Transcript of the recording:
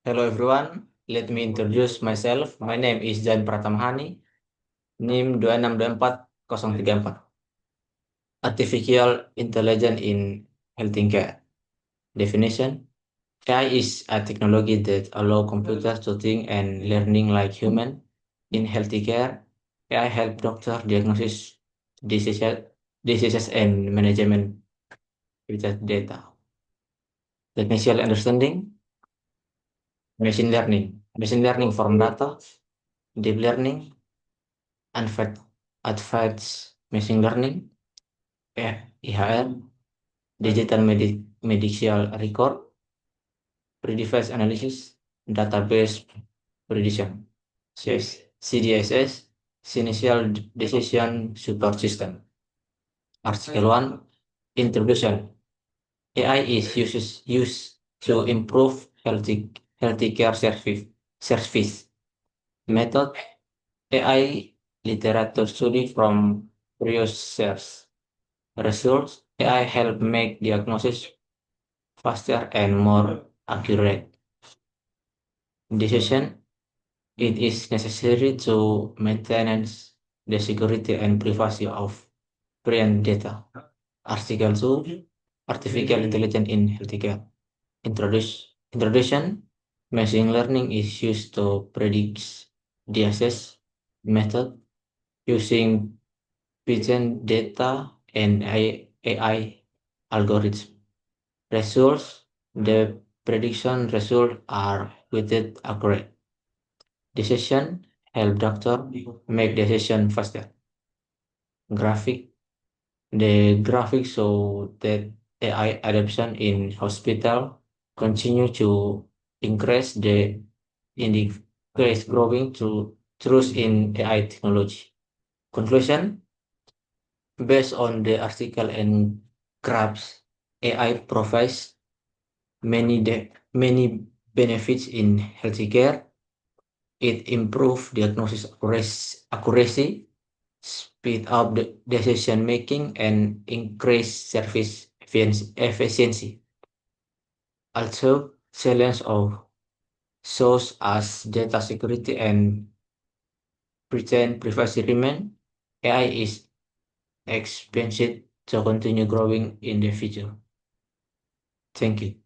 Hello everyone, let me introduce myself. My name is Jan Pratamhani, NIM 2624034. Artificial Intelligence in Healthcare. Definition: AI is a technology that allows computers to think and learning like human. In healthcare, AI help doctors diagnose diseases, diseases and management with data. Technical understanding: machine learning. Machine learning from data, deep learning, advanced advanced machine learning, IHR, digital medical record, predictive analysis, database prediction, CDSS, Initial Decision Support System. Article 1, Introduction. AI is used to improve healthcare service. Method: AI literature study from research. Results: AI help make diagnosis faster and more accurate. Decision: it is necessary to maintain the security and privacy of brain data. Article 2, Artificial Intelligence in Healthcare. Introduction: machine learning is used to predict disease. Method: using patient data and AI algorithms. Results: the prediction results are weighted accurate. Decision: help doctor make decision faster. Graphic: the graphics show that AI adoption in hospital continue to increase the increase growing to trust in AI technology. Conclusion: based on the article and graphs, AI provides many benefits in healthcare. It improves diagnosis accuracy, speed up the decision making, and increase service efficiency. Also, challenge of shows as data security and pretend privacy remain. AI is expected to continue growing in the future. Thank you.